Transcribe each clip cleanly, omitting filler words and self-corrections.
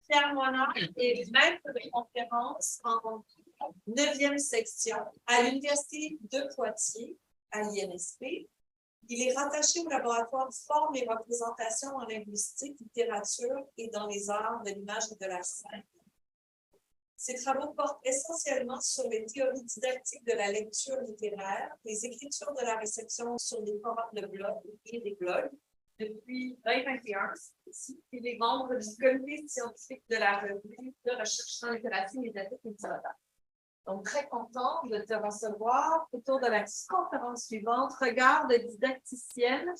Pierre Moinard est maître de conférence en 9e section à l'Université de Poitiers, à l'INSP. Il est rattaché au laboratoire Formes et représentations en linguistique, littérature et dans les arts de l'image et de la scène. Ses travaux portent essentiellement sur les théories didactiques de la lecture littéraire, les écritures de la réception sur des formats de blog et des blogs. Depuis 2021, il est membre du comité scientifique de la revue de recherche en littérature médiatique et multimodale. Donc, très content de te recevoir autour de la conférence suivante, Regard de didacticienne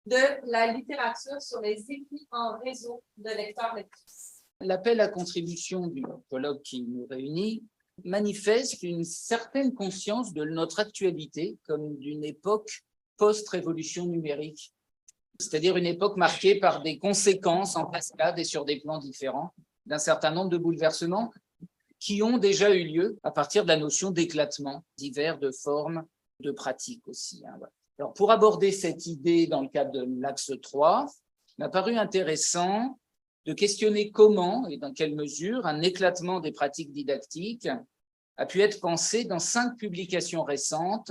de la littérature sur les écrits en réseau de lecteurs-lectrices. L'appel à contribution du colloque qui nous réunit manifeste une certaine conscience de notre actualité comme d'une époque post-révolution numérique, c'est-à-dire une époque marquée par des conséquences en cascade et sur des plans différents d'un certain nombre de bouleversements qui ont déjà eu lieu à partir de la notion d'éclatement divers de formes, de pratiques aussi. Alors, pour aborder cette idée dans le cadre de l'axe 3, il m'a paru intéressant de questionner comment et dans quelle mesure un éclatement des pratiques didactiques a pu être pensé dans 5 publications récentes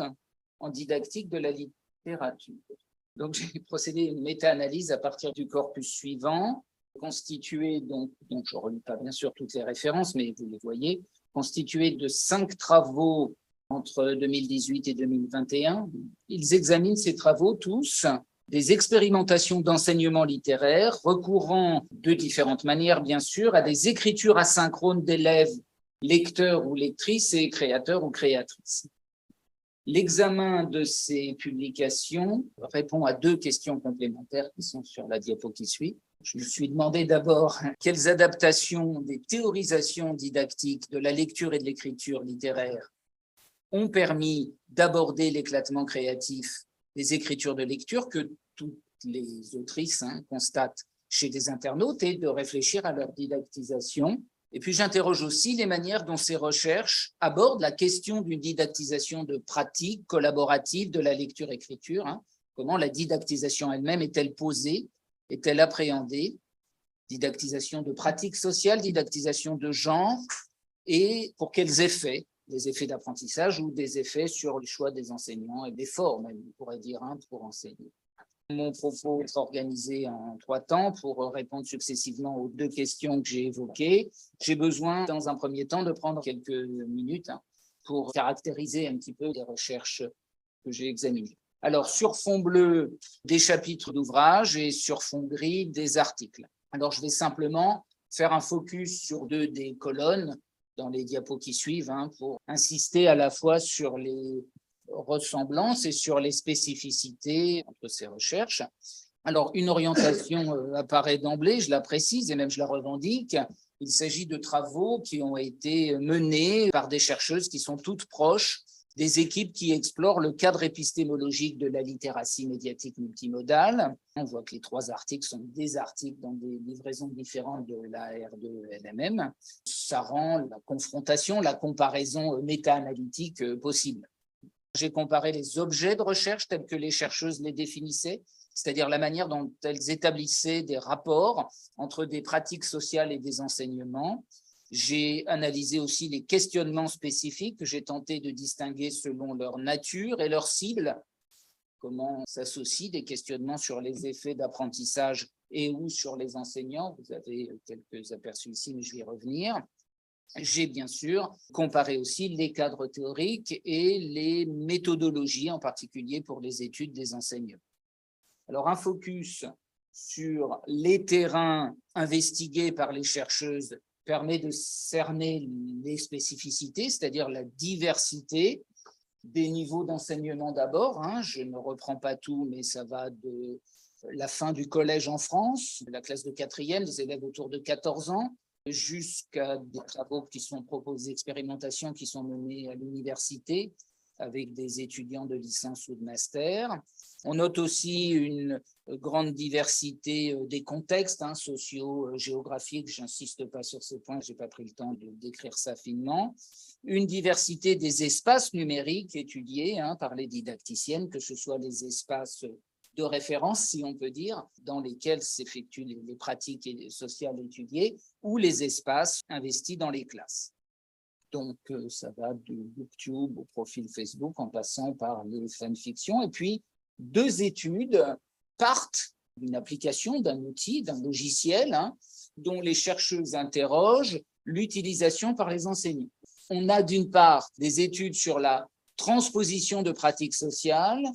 en didactique de la littérature. Donc, j'ai procédé à une méta-analyse à partir du corpus suivant, constitué, donc je ne relis pas bien sûr toutes les références, mais vous les voyez, constitué de 5 travaux entre 2018 et 2021. Ils examinent ces travaux tous des expérimentations d'enseignement littéraire recourant de différentes manières, bien sûr, à des écritures asynchrones d'élèves, lecteurs ou lectrices et créateurs ou créatrices. L'examen de ces publications répond à 2 questions complémentaires qui sont sur la diapo qui suit. Je me suis demandé d'abord quelles adaptations des théorisations didactiques de la lecture et de l'écriture littéraire ont permis d'aborder l'éclatement créatif des écritures de lecture que toutes les autrices constatent chez des internautes et de réfléchir à leur didactisation. Et puis j'interroge aussi les manières dont ces recherches abordent la question d'une didactisation de pratique collaborative de la lecture-écriture. Comment la didactisation elle-même est-elle posée, est-elle appréhendée? Didactisation de pratiques sociales, didactisation de genre, et pour quels effets? Des effets d'apprentissage ou des effets sur le choix des enseignants et des formes, on pourrait dire, pour enseigner. Mon propos est organisé en 3 temps pour répondre successivement aux 2 questions que j'ai évoquées. J'ai besoin, dans un premier temps, de prendre quelques minutes pour caractériser un petit peu les recherches que j'ai examinées. Alors, sur fond bleu, des chapitres d'ouvrages et sur fond gris, des articles. Alors, je vais simplement faire un focus sur 2 des colonnes dans les diapos qui suivent pour insister à la fois sur les ressemblances et sur les spécificités entre ces recherches. Alors, une orientation apparaît d'emblée, je la précise et même je la revendique. Il s'agit de travaux qui ont été menés par des chercheuses qui sont toutes proches des équipes qui explorent le cadre épistémologique de la littératie médiatique multimodale. On voit que les 3 articles sont des articles dans des livraisons différentes de l'AR2LMM. Ça rend la confrontation, la comparaison méta-analytique possible. J'ai comparé les objets de recherche tels que les chercheuses les définissaient, c'est-à-dire la manière dont elles établissaient des rapports entre des pratiques sociales et des enseignements. J'ai analysé aussi les questionnements spécifiques que j'ai tenté de distinguer selon leur nature et leur cible. Comment s'associent des questionnements sur les effets d'apprentissage et ou sur les enseignants. Vous avez quelques aperçus ici, mais je vais y revenir. J'ai bien sûr comparé aussi les cadres théoriques et les méthodologies, en particulier pour les études des enseignants. Alors, un focus sur les terrains investigués par les chercheuses permet de cerner les spécificités, c'est-à-dire la diversité des niveaux d'enseignement d'abord. Je ne reprends pas tout, mais ça va de la fin du collège en France, de la classe de 4e, des élèves autour de 14 ans, jusqu'à des travaux qui sont proposés, expérimentations qui sont menées à l'université avec des étudiants de licence ou de master. On note aussi une grande diversité des contextes sociaux, géographiques. Je n'insiste pas sur ce point, je n'ai pas pris le temps de décrire ça finement. Une diversité des espaces numériques étudiés par les didacticiennes, que ce soit les espaces de référence, si on peut dire, dans lesquels s'effectuent les pratiques sociales étudiées ou les espaces investis dans les classes. Donc, ça va de BookTube au profil Facebook en passant par les fanfictions. Et puis, 2 études partent d'une application, d'un outil, d'un logiciel, dont les chercheuses interrogent l'utilisation par les enseignants. On a d'une part des études sur la transposition de pratiques sociales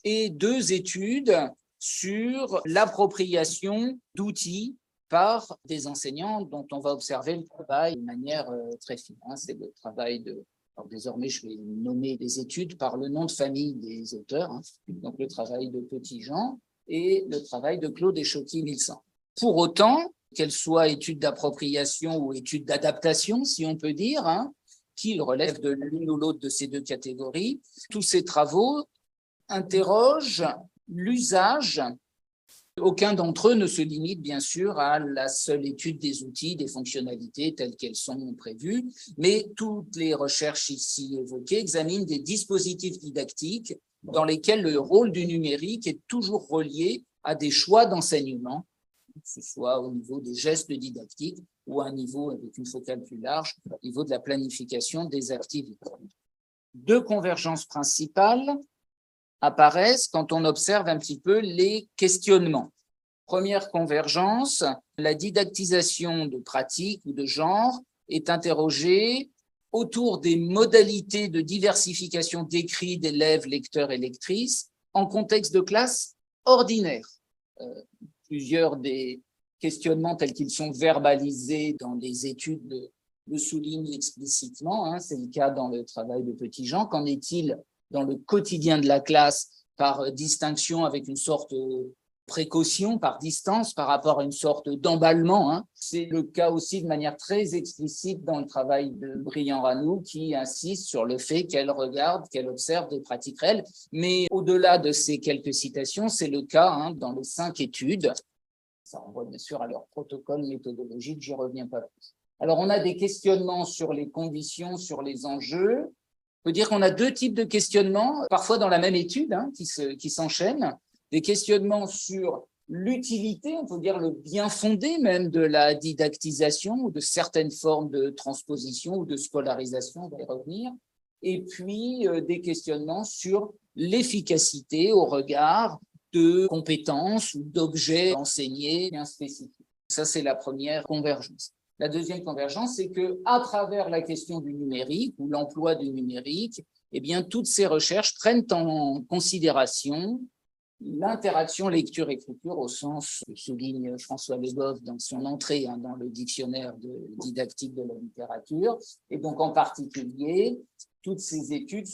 et 2 études sur l'appropriation d'outils par des enseignants dont on va observer le travail de manière très fine. C'est le travail de... Alors désormais, je vais nommer des études par le nom de famille des auteurs, donc le travail de Petit-Jean et le travail de Claude Échoqui-Milsan. Pour autant, qu'elles soient études d'appropriation ou études d'adaptation, si on peut dire, qu'ils relèvent de l'une ou l'autre de ces 2 catégories, tous ces travaux interrogent l'usage. Aucun d'entre eux ne se limite bien sûr à la seule étude des outils, des fonctionnalités telles qu'elles sont prévues, mais toutes les recherches ici évoquées examinent des dispositifs didactiques dans lesquels le rôle du numérique est toujours relié à des choix d'enseignement, que ce soit au niveau des gestes didactiques ou à un niveau avec une focale plus large, au niveau de la planification des activités. 2 convergences principales apparaissent quand on observe un petit peu les questionnements. Première convergence, la didactisation de pratiques ou de genre est interrogée autour des modalités de diversification d'écrits d'élèves, lecteurs et lectrices en contexte de classe ordinaire. Plusieurs des questionnements tels qu'ils sont verbalisés dans les études le soulignent explicitement, c'est le cas dans le travail de Petit-Jean. Qu'en est-il dans le quotidien de la classe par distinction avec une sorte de précaution, par distance, par rapport à une sorte d'emballement. C'est le cas aussi de manière très explicite dans le travail de Briand-Ranou qui insiste sur le fait qu'elle regarde, qu'elle observe des pratiques réelles. Mais au-delà de ces quelques citations, c'est le cas dans les 5 études. Ça renvoie bien sûr à leur protocole méthodologique, j'y reviens pas plus. Alors, on a des questionnements sur les conditions, sur les enjeux. On peut dire qu'on a 2 types de questionnements, parfois dans la même étude, qui s'enchaînent. Des questionnements sur l'utilité, on peut dire le bien fondé même de la didactisation ou de certaines formes de transposition ou de scolarisation, on va y revenir. Et puis, des questionnements sur l'efficacité au regard de compétences ou d'objets enseignés bien spécifiques. Ça, c'est la première convergence. La deuxième convergence, c'est qu'à travers la question du numérique ou l'emploi du numérique, eh bien, toutes ces recherches prennent en considération l'interaction lecture-écriture au sens que souligne François Legoff dans son entrée dans le dictionnaire de didactique de la littérature. Et donc, en particulier, toutes ces études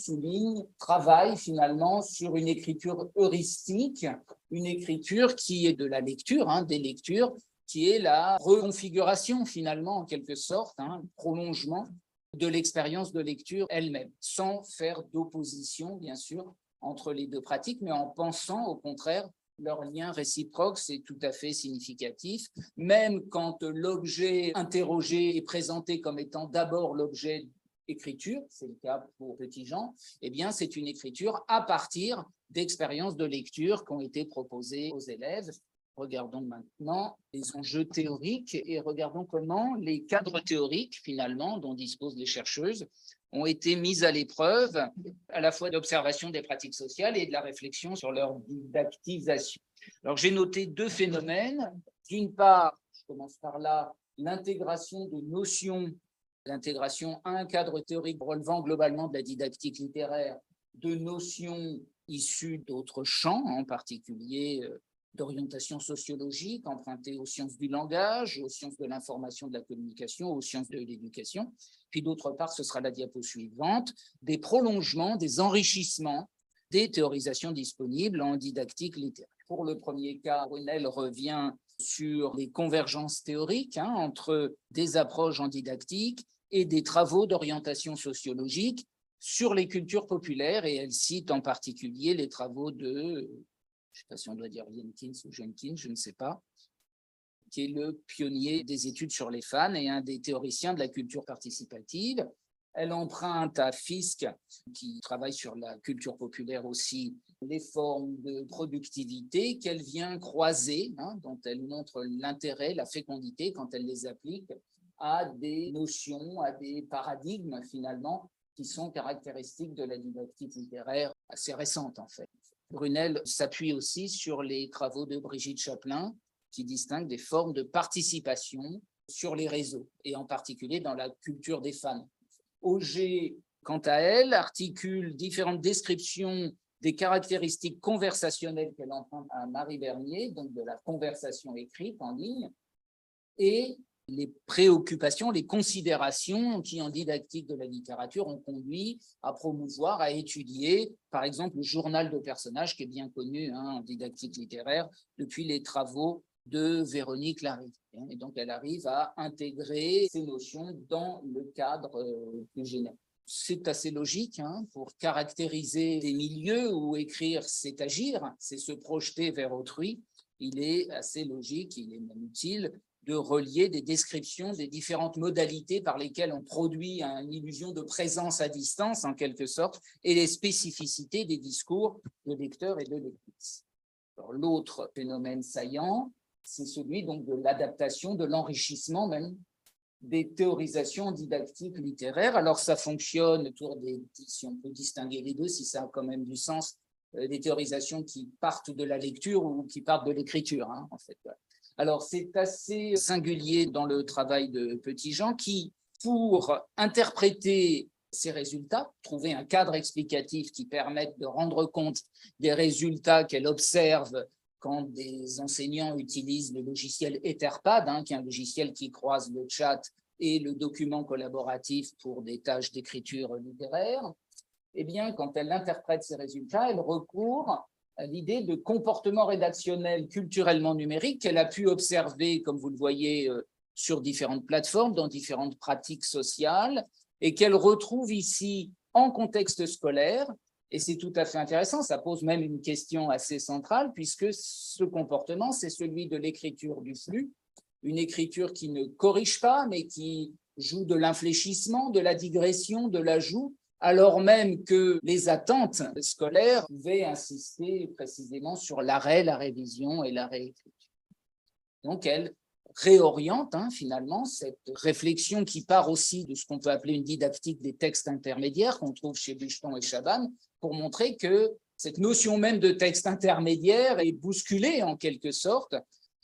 travaillent finalement sur une écriture heuristique, une écriture qui est de la lecture, des lectures, qui est la reconfiguration finalement, en quelque sorte, le prolongement de l'expérience de lecture elle-même, sans faire d'opposition, bien sûr, entre les 2 pratiques, mais en pensant au contraire leur lien réciproque, c'est tout à fait significatif. Même quand l'objet interrogé est présenté comme étant d'abord l'objet écriture, c'est le cas pour Petit-Jean, eh bien c'est une écriture à partir d'expériences de lecture qui ont été proposées aux élèves. Regardons maintenant les enjeux théoriques et regardons comment les cadres théoriques, finalement, dont disposent les chercheuses, ont été mis à l'épreuve, à la fois d'observation des pratiques sociales et de la réflexion sur leur didactisation. Alors, j'ai noté 2 phénomènes. D'une part, je commence par là, l'intégration de notions, l'intégration à un cadre théorique relevant globalement de la didactique littéraire, de notions issues d'autres champs, en particulier d'orientation sociologique, empruntée aux sciences du langage, aux sciences de l'information, de la communication, aux sciences de l'éducation. Puis d'autre part, ce sera la diapo suivante, des prolongements, des enrichissements des théorisations disponibles en didactique littéraire. Pour le premier cas, Brunel revient sur les convergences théoriques entre des approches en didactique et des travaux d'orientation sociologique sur les cultures populaires, et elle cite en particulier les travaux de, je ne sais pas si on doit dire Jenkins ou Jenkins, je ne sais pas, qui est le pionnier des études sur les fans et un des théoriciens de la culture participative. Elle emprunte à Fiske, qui travaille sur la culture populaire aussi, les formes de productivité qu'elle vient croiser, dont elle montre l'intérêt, la fécondité quand elle les applique à des notions, à des paradigmes finalement qui sont caractéristiques de la didactique littéraire assez récente en fait. Brunel s'appuie aussi sur les travaux de Brigitte Chaplin qui distinguent des formes de participation sur les réseaux et en particulier dans la culture des fans. Auger, quant à elle, articule différentes descriptions des caractéristiques conversationnelles qu'elle emprunte à Marie Bernier, donc de la conversation écrite en ligne, et les préoccupations, les considérations qui, en didactique de la littérature, ont conduit à promouvoir, à étudier, par exemple, le journal de personnages, qui est bien connu en didactique littéraire depuis les travaux de Véronique Larry. Et donc, elle arrive à intégrer ces notions dans le cadre plus général. C'est assez logique pour caractériser des milieux où écrire, c'est agir, c'est se projeter vers autrui. Il est assez logique, il est même utile de relier des descriptions des différentes modalités par lesquelles on produit une illusion de présence à distance, en quelque sorte, et les spécificités des discours de lecteurs et de lectrices. L'autre phénomène saillant, c'est celui donc de l'adaptation, de l'enrichissement même des théorisations didactiques littéraires. Alors, ça fonctionne autour des, si on peut distinguer les deux, si ça a quand même du sens, des théorisations qui partent de la lecture ou qui partent de l'écriture, en fait. Alors, c'est assez singulier dans le travail de Petit-Jean qui, pour interpréter ces résultats, trouver un cadre explicatif qui permette de rendre compte des résultats qu'elle observe quand des enseignants utilisent le logiciel Etherpad, qui est un logiciel qui croise le chat et le document collaboratif pour des tâches d'écriture littéraire, eh bien, quand elle interprète ces résultats, elle recourt à l'idée de comportement rédactionnel culturellement numérique qu'elle a pu observer, comme vous le voyez, sur différentes plateformes, dans différentes pratiques sociales, et qu'elle retrouve ici en contexte scolaire. Et c'est tout à fait intéressant, ça pose même une question assez centrale, puisque ce comportement, c'est celui de l'écriture du flux, une écriture qui ne corrige pas, mais qui joue de l'infléchissement, de la digression, de l'ajout, alors même que les attentes scolaires pouvaient insister précisément sur l'arrêt, la révision et la réécriture. Donc, elle réoriente finalement cette réflexion qui part aussi de ce qu'on peut appeler une didactique des textes intermédiaires qu'on trouve chez Bucheton et Chabannes, pour montrer que cette notion même de texte intermédiaire est bousculée en quelque sorte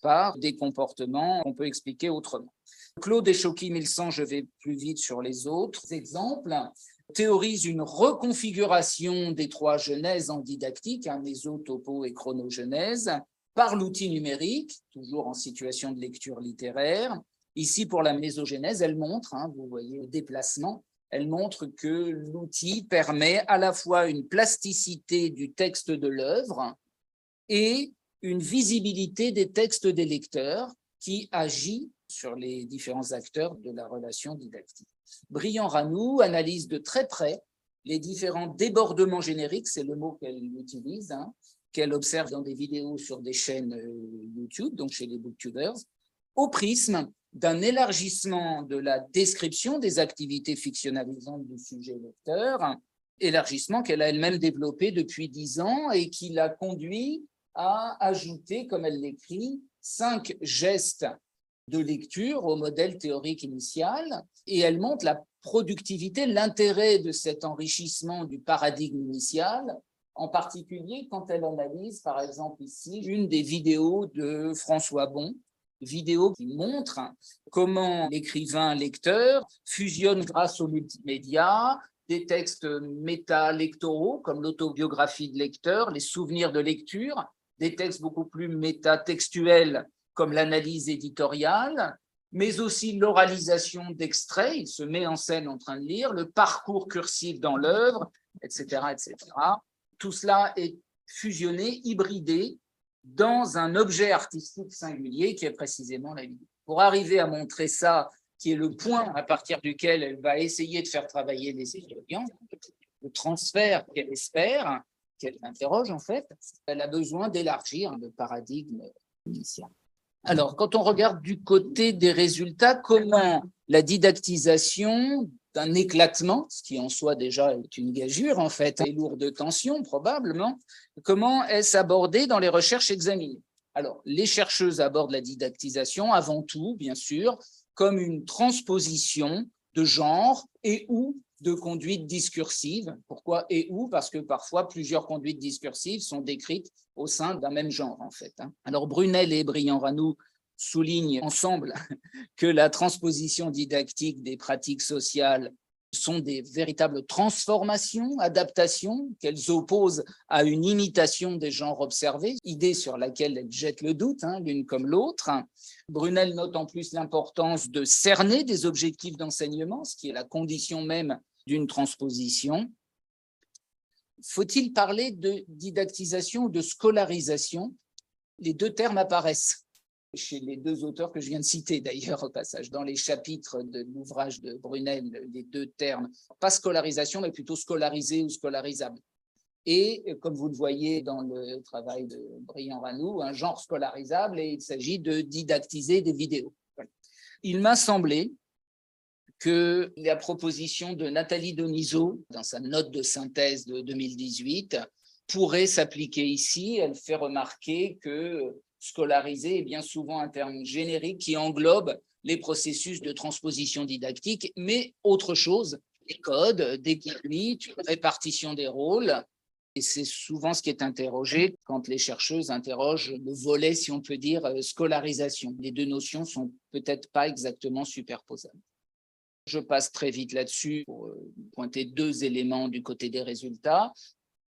par des comportements qu'on peut expliquer autrement. Claude Eschocki-Milsan, je vais plus vite sur les autres exemples, théorise une reconfiguration des trois genèses en didactique, méso, topo et chronogenèse, par l'outil numérique, toujours en situation de lecture littéraire. Ici, pour la mésogénèse, elle montre, vous voyez le déplacement, elle montre que l'outil permet à la fois une plasticité du texte de l'œuvre et une visibilité des textes des lecteurs qui agit sur les différents acteurs de la relation didactique. Brillant-Ranou analyse de très près les différents débordements génériques, c'est le mot qu'elle utilise, qu'elle observe dans des vidéos sur des chaînes YouTube, donc chez les booktubers, au prisme d'un élargissement de la description des activités fictionnalisantes du sujet lecteur, élargissement qu'elle a elle-même développé depuis 10 ans et qui l'a conduit à ajouter, comme elle l'écrit, 5 gestes de lecture au modèle théorique initial, et elle montre la productivité, l'intérêt de cet enrichissement du paradigme initial, en particulier quand elle analyse, par exemple ici, une des vidéos de François Bon, vidéo qui montre comment l'écrivain-lecteur fusionne grâce au multimédia des textes métalectoraux, comme l'autobiographie de lecteur, les souvenirs de lecture, des textes beaucoup plus métatextuels, comme l'analyse éditoriale, mais aussi l'oralisation d'extraits, il se met en scène en train de lire, le parcours cursif dans l'œuvre, etc., etc. Tout cela est fusionné, hybridé, dans un objet artistique singulier qui est précisément la vidéo. Pour arriver à montrer ça, qui est le point à partir duquel elle va essayer de faire travailler les étudiants, le transfert qu'elle espère, qu'elle interroge en fait, elle a besoin d'élargir le paradigme initial. Alors, quand on regarde du côté des résultats, comment la didactisation d'un éclatement, ce qui en soi déjà est une gageure en fait, et lourde de tension probablement. Comment est-ce abordé dans les recherches examinées? Alors, les chercheuses abordent la didactisation avant tout, bien sûr, comme une transposition de genre et ou de conduite discursive. Pourquoi et ou? Parce que parfois, plusieurs conduites discursives sont décrites au sein d'un même genre, en fait. Alors, Brunel et Briand-Ranoux soulignent ensemble que la transposition didactique des pratiques sociales sont des véritables transformations, adaptations qu'elles opposent à une imitation des genres observés, idée sur laquelle elles jettent le doute, l'une comme l'autre. Brunel note en plus l'importance de cerner des objectifs d'enseignement, ce qui est la condition même d'une transposition. Faut-il parler de didactisation ou de scolarisation? Les deux termes apparaissent chez les deux auteurs que je viens de citer, d'ailleurs, au passage. Dans les chapitres de l'ouvrage de Brunel, les deux termes, pas scolarisation, mais plutôt scolarisé ou scolarisable. Et comme vous le voyez dans le travail de Briand-Ranoux, un genre scolarisable, et il s'agit de didactiser des vidéos. Voilà. Il m'a semblé que la proposition de Nathalie Denisot, dans sa note de synthèse de 2018, pourrait s'appliquer ici. Elle fait remarquer que scolarisé est bien souvent un terme générique qui englobe les processus de transposition didactique, mais autre chose, des codes, des techniques, répartition des rôles. Et c'est souvent ce qui est interrogé quand les chercheuses interrogent le volet, si on peut dire, scolarisation. Les deux notions ne sont peut-être pas exactement superposables. Je passe très vite là-dessus pour pointer deux éléments du côté des résultats.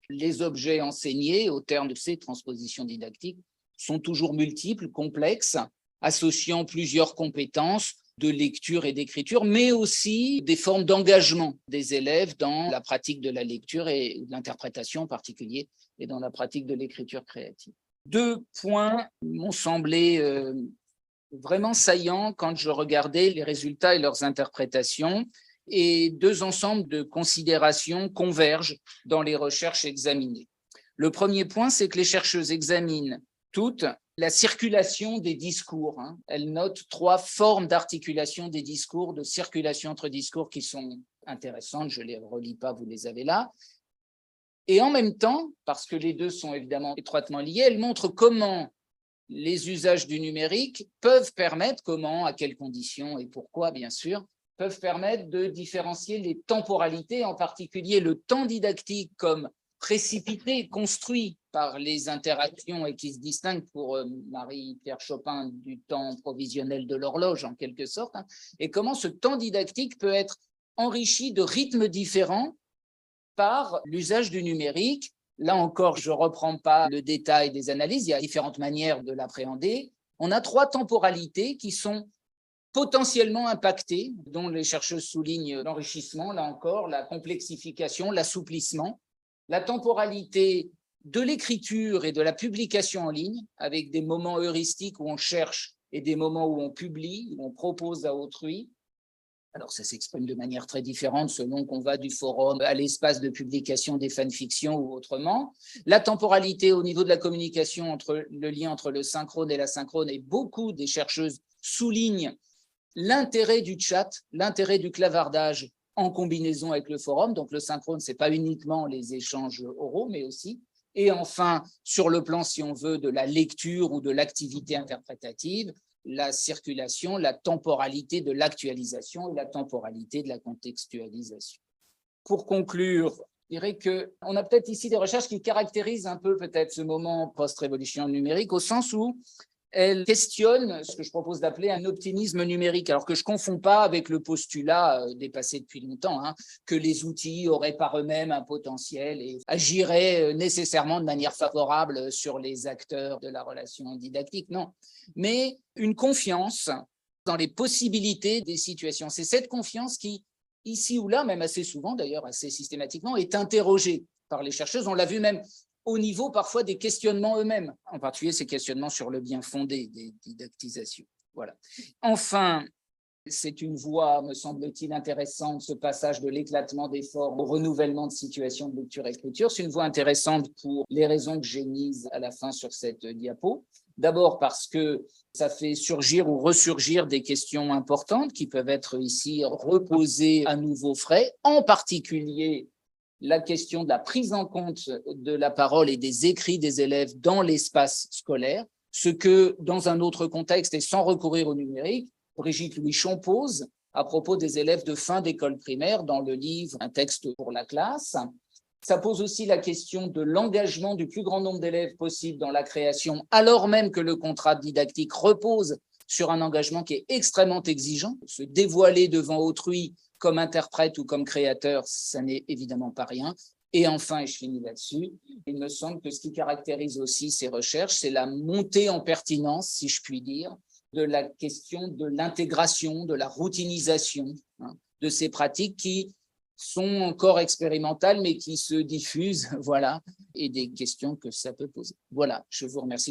Les objets enseignés au terme de ces transpositions didactiques sont toujours multiples, complexes, associant plusieurs compétences de lecture et d'écriture, mais aussi des formes d'engagement des élèves dans la pratique de la lecture et de l'interprétation en particulier, et dans la pratique de l'écriture créative. Deux points m'ont semblé vraiment saillants quand je regardais les résultats et leurs interprétations, et deux ensembles de considérations convergent dans les recherches examinées. Le premier point, c'est que les chercheuses examinent toute la circulation des discours. Elles notent trois formes d'articulation des discours, de circulation entre discours qui sont intéressantes. Je ne les relis pas, vous les avez là. Et en même temps, parce que les deux sont évidemment étroitement liés, elles montrent comment les usages du numérique peuvent permettre, comment, à quelles conditions et pourquoi, bien sûr, peuvent permettre de différencier les temporalités, en particulier le temps didactique comme précipité, construit par les interactions et qui se distingue pour Marie-Pierre Chopin du temps provisionnel de l'horloge, en quelque sorte, et comment ce temps didactique peut être enrichi de rythmes différents par l'usage du numérique. Là encore, je ne reprends pas le détail des analyses, il y a différentes manières de l'appréhender. On a trois temporalités qui sont potentiellement impactées, dont les chercheuses soulignent l'enrichissement, là encore, la complexification, l'assouplissement, la temporalité de l'écriture et de la publication en ligne, avec des moments heuristiques où on cherche et des moments où on publie, où on propose à autrui. Alors, ça s'exprime de manière très différente selon qu'on va du forum à l'espace de publication des fanfictions ou autrement. La temporalité au niveau de la communication, entre le lien entre le synchrone et l'asynchrone, et beaucoup des chercheuses soulignent l'intérêt du chat, l'intérêt du clavardage en combinaison avec le forum. Donc, le synchrone, ce n'est pas uniquement les échanges oraux, mais aussi. Et enfin, sur le plan, si on veut, de la lecture ou de l'activité interprétative, la circulation, la temporalité de l'actualisation et la temporalité de la contextualisation. Pour conclure, je dirais qu'on a peut-être ici des recherches qui caractérisent un peu peut-être ce moment post-révolution numérique, au sens où elles questionnent ce que je propose d'appeler un optimisme numérique, alors que je ne confonds pas avec le postulat dépassé depuis longtemps, que les outils auraient par eux-mêmes un potentiel et agiraient nécessairement de manière favorable sur les acteurs de la relation didactique. Non, mais une confiance dans les possibilités des situations. C'est cette confiance qui, ici ou là, même assez souvent d'ailleurs, assez systématiquement, est interrogée par les chercheuses. On l'a vu même au niveau parfois des questionnements eux-mêmes, en particulier ces questionnements sur le bien fondé des didactisations. Voilà. Enfin, C'est une voie, me semble-t-il, intéressante, ce passage de l'éclatement des formes au renouvellement de situations de lecture-écriture. C'est une voie intéressante pour les raisons que j'ai mises à la fin sur cette diapo. D'abord parce que ça fait surgir ou ressurgir des questions importantes qui peuvent être ici reposées à nouveau frais, en particulier la question de la prise en compte de la parole et des écrits des élèves dans l'espace scolaire, ce que, dans un autre contexte et sans recourir au numérique, Brigitte Louichon pose à propos des élèves de fin d'école primaire dans le livre « Un texte pour la classe ». Ça pose aussi la question de l'engagement du plus grand nombre d'élèves possible dans la création, alors même que le contrat didactique repose sur un engagement qui est extrêmement exigeant. Se dévoiler devant autrui comme interprète ou comme créateur, ça n'est évidemment pas rien. Et enfin, et je finis là-dessus, il me semble que ce qui caractérise aussi ces recherches, c'est la montée en pertinence, si je puis dire, de la question de l'intégration, de la routinisation de ces pratiques qui sont encore expérimentales, mais qui se diffusent, voilà, et des questions que ça peut poser. Voilà, je vous remercie.